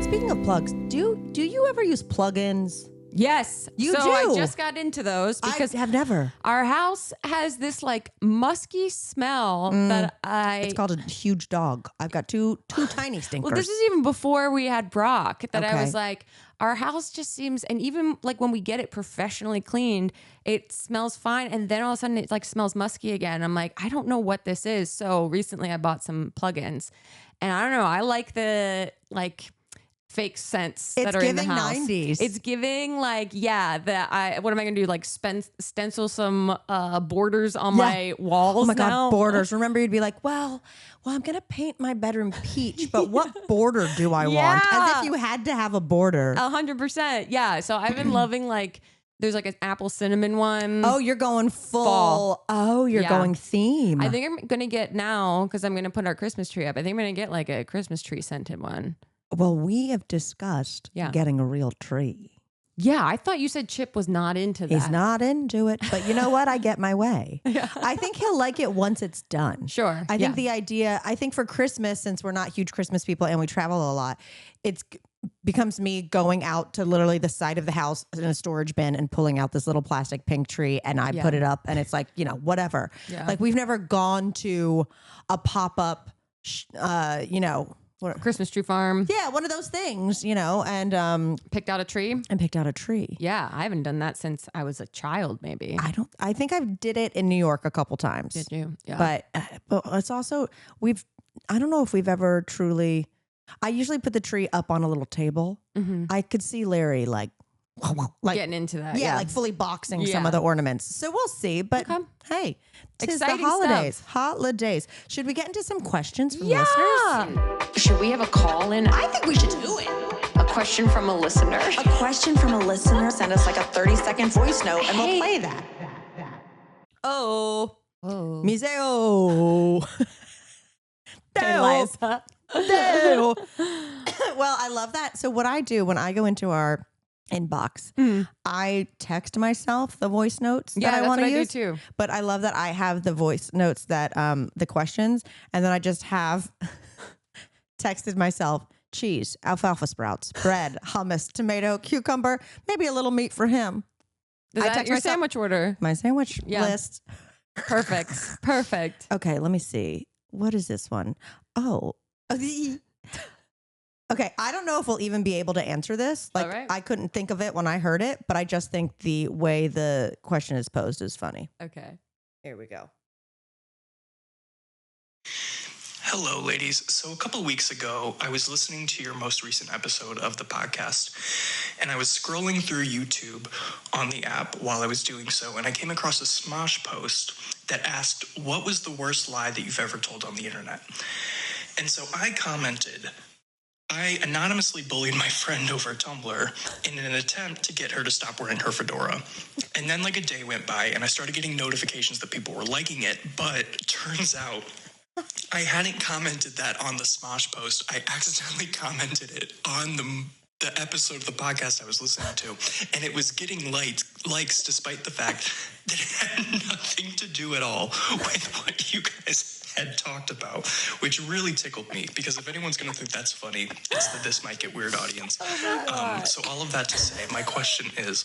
Speaking of plugs, do you ever use plugins? Yes. You so do? I just got into those because I have never. our house has this like musky smell that It's called a huge dog. I've got two tiny stinkers. Well, this is even before we had Brock that I Okay. was like, our house just seems, and even like when we get it professionally cleaned, it smells fine. And then all of a sudden it like smells musky again. I'm like, I don't know what this is. So recently I bought some plugins, and I don't know. I like the like fake scents that are in the house. 90s. It's giving like, what am I gonna do? Like stencil some borders on my walls. Oh my now? God, borders. Remember, you'd be like, well, I'm going to paint my bedroom peach, but what border do I want? As if you had to have a border. 100%. Yeah. So I've been loving like, there's like an apple cinnamon one. Oh, you're going full. Fall. Oh, you're going theme. I think I'm going to get now, because I'm going to put our Christmas tree up. I think I'm going to get like a Christmas tree scented one. Well, we have discussed getting a real tree. Yeah, I thought you said Chip was not into that. He's not into it, but you know what? I get my way. I think he'll like it once it's done. Sure. I think I think for Christmas, since we're not huge Christmas people and we travel a lot, it becomes me going out to literally the side of the house in a storage bin and pulling out this little plastic pink tree, and I put it up, and it's like, whatever. Yeah. Like, we've never gone to a pop-up, Christmas tree farm. yeah, one of those things, and Picked out a tree. picked out a tree. Yeah, I haven't done that since I was a child, maybe. I think I did it in New York a couple times. Did you? Yeah. But it's also, I don't know if we've ever truly, I usually put the tree up on a little table. Mm-hmm. I could see Larry like Getting into that. yeah, like fully boxing some of the ornaments. So we'll see. But hey, it's the Exciting holidays. stuff. Holidays. Should we get into some questions from Yeah. listeners? Should we have a call in? I think we should do it. A question from a listener? A question from a listener. Send us like a 30-second voice note and we'll play that. Oh, Oh. Museo. Eliza. Well, I love that. So what I do when I go into our inbox, I text myself the voice notes that I want to use. do too. But I love that I have the voice notes that the questions, and then I just have texted myself cheese, alfalfa sprouts, bread, hummus, tomato, cucumber, maybe a little meat for him. Is I that text your myself- sandwich order? My sandwich list. Perfect. Perfect. Okay, let me see. What is this one? Oh. Okay, I don't know if we'll even be able to answer this. Like, All right. I couldn't think of it when I heard it, but I just think the way the question is posed is funny. Okay. Here we go. Hello, ladies. So a couple weeks ago, I was listening to your most recent episode of the podcast, and I was scrolling through YouTube on the app while I was doing so, and I came across a Smosh post that asked, what was the worst lie that you've ever told on the internet? And so I commented, I anonymously bullied my friend over Tumblr in an attempt to get her to stop wearing her fedora. And then like a day went by, and I started getting notifications that people were liking it, but turns out I hadn't commented that on the Smosh post. I accidentally commented it on the episode of the podcast I was listening to, and it was getting likes despite the fact that it had nothing to do at all with what you guys had talked about, which really tickled me, because if anyone's going to think that's funny, it's the This Might Get Weird audience. So all of that to say, my question is,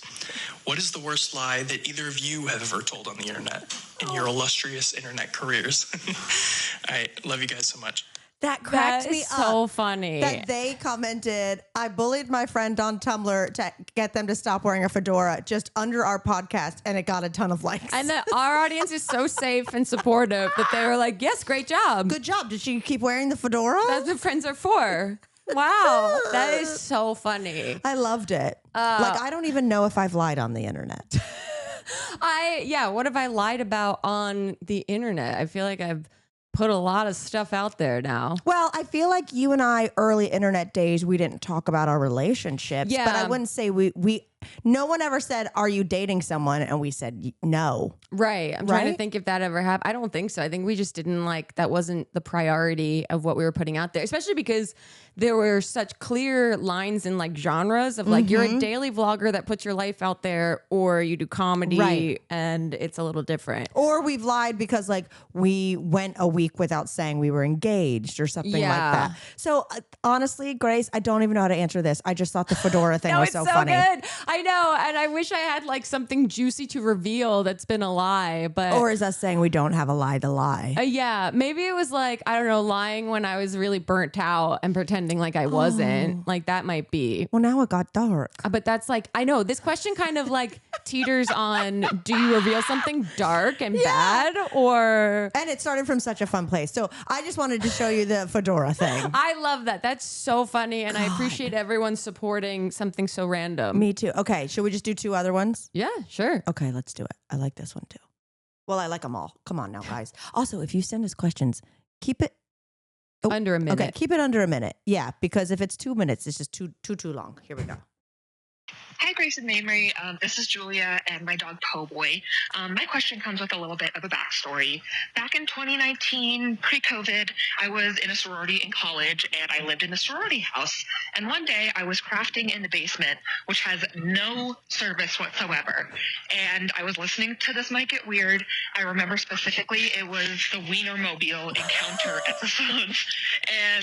what is the worst lie that either of you have ever told on the internet in your illustrious internet careers? I love you guys so much. That cracked That me is up. so funny. That they commented, I bullied my friend on Tumblr to get them to stop wearing a fedora just under our podcast, and it got a ton of likes. And that our audience is so safe and supportive that they were like, yes, great job. Good job. Did she keep wearing the fedora? That's what friends are for. Wow. That is so funny. I loved it. Like, I don't even know if I've lied on the internet. What have I lied about on the internet? I feel like I've put a lot of stuff out there now. Well, I feel like you and I, early internet days, we didn't talk about our relationships. Yeah. But I wouldn't say no one ever said, are you dating someone? And we said no. Right. I'm trying to Right? think if that ever happened. I don't think so. I think we just didn't that wasn't the priority of what we were putting out there, especially because there were such clear lines in genres of you're a daily vlogger that puts your life out there, or you do comedy, Right. and it's a little different. Or we've lied because we went a week without saying we were engaged or something like Yeah. that. So honestly, Grace, I don't even know how to answer this. I just thought the fedora thing No, was it's so so funny. good. I know, and I wish I had something juicy to reveal that's been a lie, but Or is us saying we don't have a lie to lie? yeah, maybe it was I don't know, lying when I was really burnt out and pretending like I wasn't. That might be. Well, now it got dark. But that's I know this question kind of teeters on, do you reveal something dark and bad, or? And it started from such a fun place. So I just wanted to show you the fedora thing. I love that. That's so funny. And I appreciate everyone supporting something so random. Me too. Okay, should we just do two other ones? Yeah, sure. Okay, let's do it. I like this one too. Well, I like them all. Come on now, guys. Also, if you send us questions, keep it Under a minute. Okay, keep it under a minute. Yeah, because if it's 2 minutes, it's just too long. Here we go. Hi, Grace and Mamrie. This is Julia and my dog Po Boy. My question comes with a little bit of a backstory. Back in 2019, pre-COVID, I was in a sorority in college, and I lived in a sorority house. And one day, I was crafting in the basement, which has no service whatsoever. And I was listening to This Might Get Weird. I remember specifically it was the Wienermobile Encounter episodes.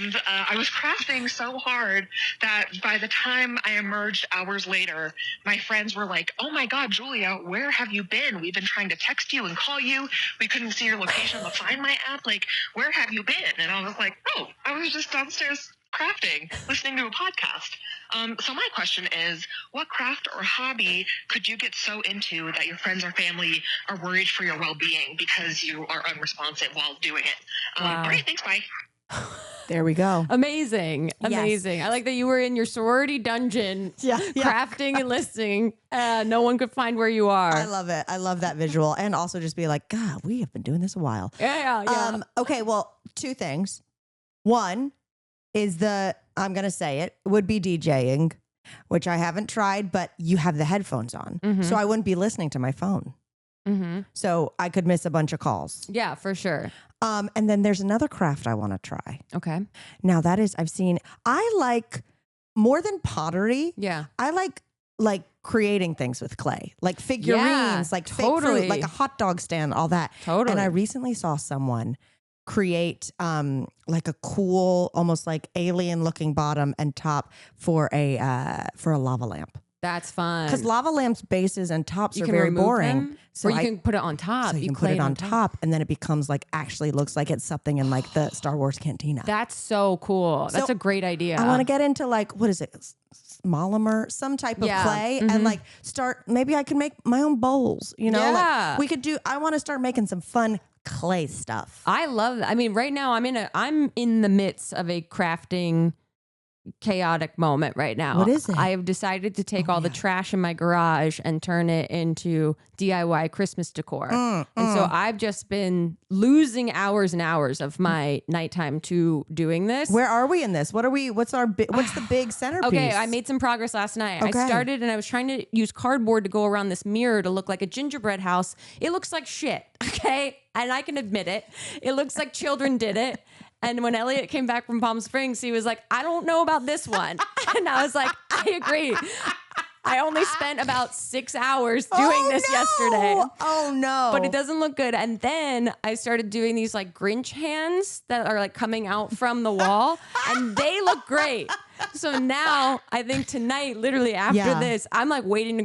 And I was crafting so hard that by the time I emerged hours later, my friends were like, oh my God, Julia, where have you been? We've been trying to text you and call you. We couldn't see your location on the Find My app. Where have you been? And I was like, oh, I was just downstairs crafting, listening to a podcast. So my question is, what craft or hobby could you get so into that your friends or family are worried for your well-being because you are unresponsive while doing it? Wow. All right, thanks, bye. There we go. Amazing. I like that you were in your sorority dungeon crafting and listening. No one could find where you are. I love it. I love that visual. And also just be like, God, we have been doing this a while. Yeah. Okay, well, two things. One is I'm going to say it, would be DJing, which I haven't tried, but you have the headphones on. Mhm. So I wouldn't be listening to my phone. Mm-hmm. So I could miss a bunch of calls. Yeah, for sure. And then there's another craft I want to try. Okay. Now I like more than pottery. Yeah. I like creating things with clay, like figurines, fake totally. fruit, like a hot dog stand, all that. Totally. And I recently saw someone create a cool, almost like alien looking bottom and top for a lava lamp. That's fun. Because lava lamps' bases and tops you are can very remove boring. them, So or you can put it on top. So you can put clay it on top, and then it becomes actually looks like it's something in the Star Wars cantina. That's so cool. That's So a great idea. I want to get into what is it? Monomer, some type of clay, Mm-hmm. and start. Maybe I can make my own bowls. Yeah. We could do. I want to start making some fun clay stuff. I love that. I mean, right now I'm in the midst of a crafting chaotic moment right now. What is it? I have decided to take all the trash in my garage and turn it into DIY Christmas decor. And so I've just been losing hours and hours of my nighttime to doing this. Where are we in this? What's the big centerpiece? Okay, I made some progress last night. Okay. I started and I was trying to use cardboard to go around this mirror to look like a gingerbread house. It looks like shit, okay? And I can admit it. It looks like children did it. And when Elliot came back from Palm Springs, he was like, I don't know about this one. And I was like, I agree. I only spent about 6 hours doing this yesterday. Oh no. But it doesn't look good. And then I started doing these like Grinch hands that are like coming out from the wall and they look great. So now I think tonight, literally after this, I'm like waiting to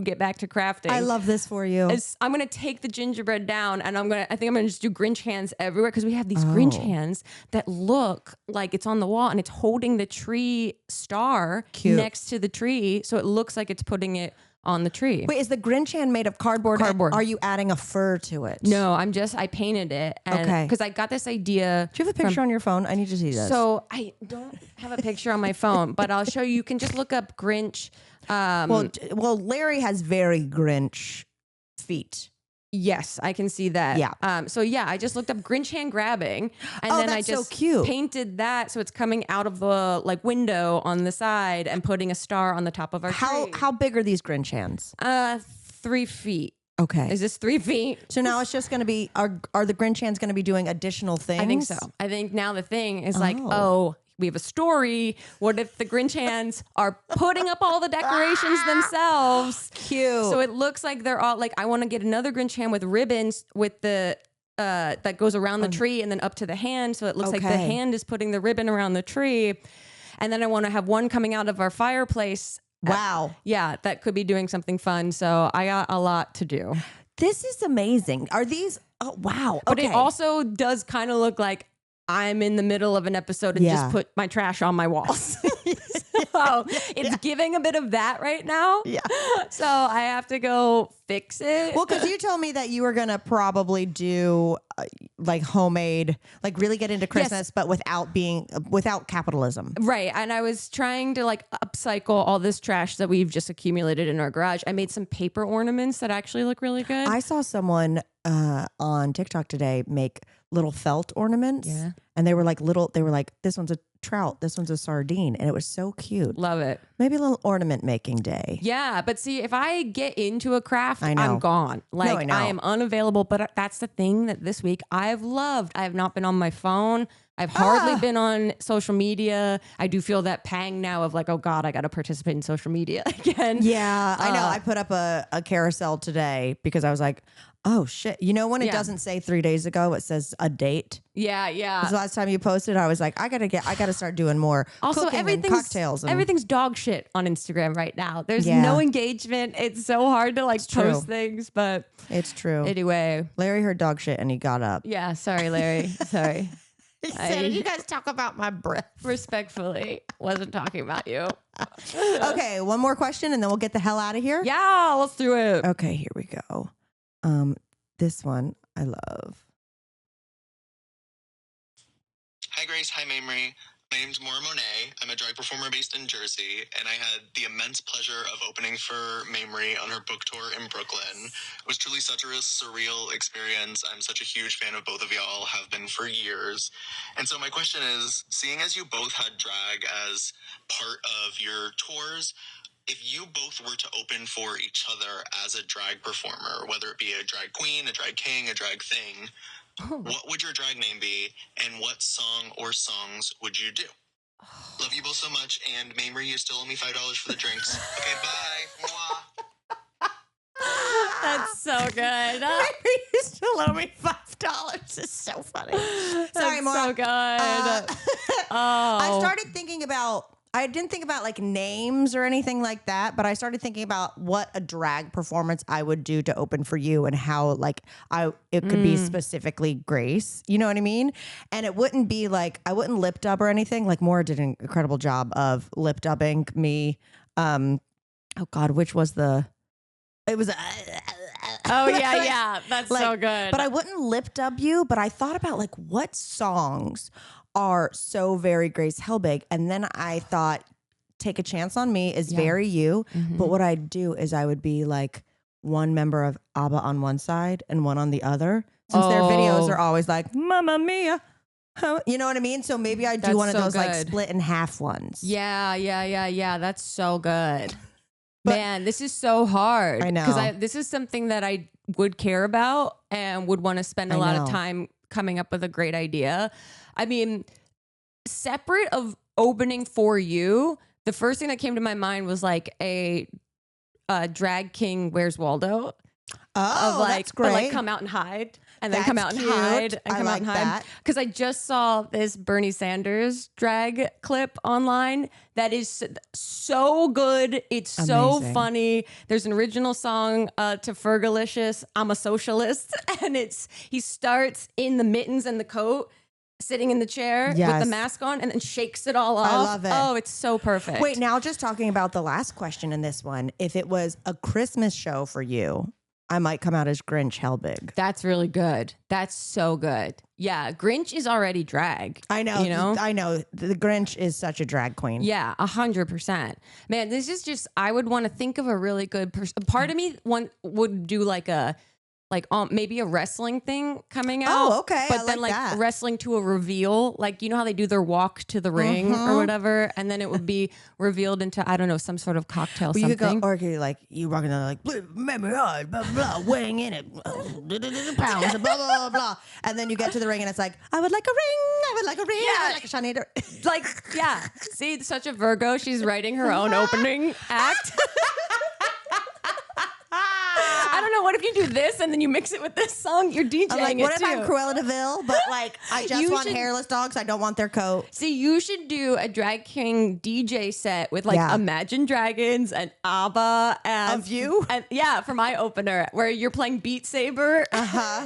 get back to crafting. I love this for you. I'm going to take the gingerbread down and I think I'm going to just do Grinch hands everywhere because we have these Grinch hands that look like it's on the wall and it's holding the tree star next to the tree. So it looks like it's putting it on the tree. Wait, is the Grinch hand made of cardboard? Cardboard. Are you adding a fur to it? No, I painted it. And, because I got this idea. Do you have a picture on your phone? I need to see this. So I don't have a picture on my phone, but I'll show you. You can just look up Grinch. Well, Larry has very Grinch feet. Yes, I can see that. Yeah. I just looked up Grinch hand grabbing, and then I that's just so cute. painted that so it's coming out of the like window on the side and putting a star on the top of our tree. How big are these Grinch hands? 3 feet. Okay. Is this 3 feet? So now it's just going to be, are the Grinch hands going to be doing additional things? I think so. I think now the thing is like, we have a story. What if the Grinch hands are putting up all the decorations themselves? Cute. So it looks like they're all like, I want to get another Grinch hand with ribbons with the that goes around the tree and then up to the hand. So it looks like the hand is putting the ribbon around the tree. And then I want to have one coming out of our fireplace. Wow. That could be doing something fun. So I got a lot to do. This is amazing. Are these, oh, wow. But it also does kind of look like I'm in the middle of an episode and just put my trash on my walls. So it's giving a bit of that right now. Yeah. So I have to go fix it. Well, because you told me that you were going to probably do like homemade, like really get into Christmas, but without capitalism. Right. And I was trying to like upcycle all this trash that we've just accumulated in our garage. I made some paper ornaments that actually look really good. I saw someone on TikTok today make little felt ornaments. Yeah. And they were like, this one's a trout, this one's a sardine. And it was so cute. Love it. Maybe a little ornament making day. Yeah. But see, if I get into a craft, I know. I'm gone. Like I know. I am unavailable. But that's the thing that this week I've loved. I have not been on my phone. I've hardly been on social media. I do feel that pang now of like, oh God, I got to participate in social media again. Yeah, I know. I put up a carousel today because I was like, oh shit. You know when it doesn't say 3 days ago, it says a date? Yeah. The last time you posted, I was like, I gotta start doing more also, cooking and cocktails. Everything's dog shit on Instagram right now. There's no engagement. It's so hard to like post things, but it's true. Anyway. Larry heard dog shit and he got up. Yeah, sorry, Larry. Sorry. He said, you guys talk about my breath. Respectfully, wasn't talking about you. Okay, one more question and then we'll get the hell out of here. Yeah, let's do it. Okay, here we go. This one I love. Hi, Grace. Hi, Mamrie. My name's Maura Monet. I'm a drag performer based in Jersey, and I had the immense pleasure of opening for Mamrie on her book tour in Brooklyn. It was truly such a surreal experience. I'm such a huge fan of both of y'all, have been for years. And so my question is, seeing as you both had drag as part of your tours, if you both were to open for each other as a drag performer, whether it be a drag queen, a drag king, a drag thing, what would your drag name be, and what song or songs would you do? Love you both so much, and Mamrie, you still owe me $5 for the drinks. Okay, bye. Mwah. That's so good. You still owe me $5. It's so funny. Sorry, Maura. So good. I didn't think about like names or anything like that, but I started thinking about what a drag performance I would do to open for you and how like it could be specifically Grace. You know what I mean? And it wouldn't be like, I wouldn't lip dub or anything. Like Maura did an incredible job of lip dubbing me. Oh God, which was it was Oh yeah. That's Like, so good. But I wouldn't lip dub you. But I thought about like what songs are so very Grace Helbig, and then I thought, Take a Chance on Me is very you. But what I'd do is I would be like one member of ABBA on one side and one on the other, since their videos are always like Mamma Mia. You know what I mean? So maybe I do That's one of so those like good. split in half ones. Yeah. That's so good. But- Man, this is so hard. I know. Because this is something that I would care about and would want to spend a lot of time coming up with a great idea. I mean, separate of opening for you, the first thing that came to my mind was like a drag king Where's Waldo? Oh, Of like, that's great. Or like come out and hide. And then come out That's and hide. cute. And I come out like and hide. that. Because I just saw this Bernie Sanders drag clip online that is so good. It's so Amazing. funny. There's an original song to Fergalicious, I'm a Socialist. And he starts in the mittens and the coat, sitting in the chair with Yes. the mask on, and then shakes it all off. I love it. Oh, it's so perfect. Wait, now just talking about the last question in this one, if it was a Christmas show for you, I might come out as Grinch Helbig. That's really good. That's so good. Yeah, Grinch is already drag. I know. You know? I know. The Grinch is such a drag queen. Yeah, 100%. Man, this is just, I would want to think of a really good person. Part of me would do like maybe a wrestling thing coming out. Oh, okay. But I then like that. wrestling to a reveal. Like, you know how they do their walk to the ring or whatever? And then it would be revealed into, I don't know, some sort of cocktail Well, you something. could go, or you could like, you walking down like, memory hard, blah, blah, weighing in it, pounds, blah, blah, blah. And then you get to the ring and it's like, I would like a ring, I would like a ring, I would like a Sinead. Like, yeah. See, such a Virgo. She's writing her own opening act. I don't know. What if you do this and then you mix it with this song? You're DJing I'm like, what it if too. I'm Cruella de Vil, but like, I just You want should- hairless dogs, I don't want their coat. See, you should do a drag king DJ set with like Yeah. Imagine Dragons and ABBA and Of you? and yeah, for my opener where you're playing Beat Saber. Uh-huh.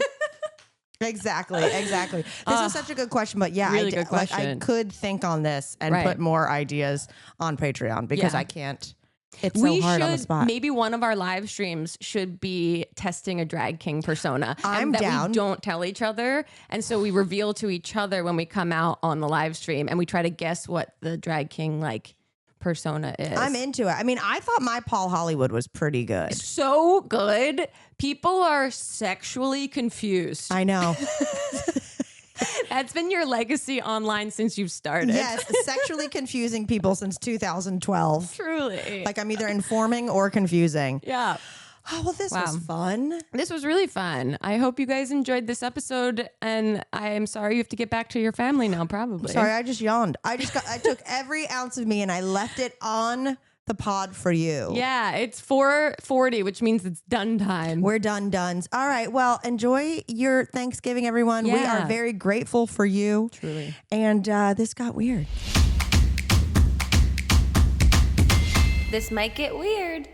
Exactly. This is such a good question, but yeah, really I good question. I could think on this and Right. put more ideas on Patreon because Yeah. I can't. It's We so hard on the should spot. maybe one of our live streams should be testing a drag king persona. I'm and that down. We don't tell each other, and so we reveal to each other when we come out on the live stream, and we try to guess what the drag king like persona is. I'm into it. I mean, I thought my Paul Hollywood was pretty good. so good. People are sexually confused. I know. That's been your legacy online since you've started. Yes, sexually confusing people since 2012. Truly. Like I'm either informing or confusing. Yeah. Oh, well, this was Wow. fun. This was really fun. I hope you guys enjoyed this episode, and I am sorry you have to get back to your family now, probably. Sorry, I just yawned. I took every ounce of me and I left it on the pod for you. Yeah, it's 4:40, which means it's done time. We're done. All right. Well, enjoy your Thanksgiving, everyone. We Yeah. are very grateful for you. Truly. And this got weird. This might get weird.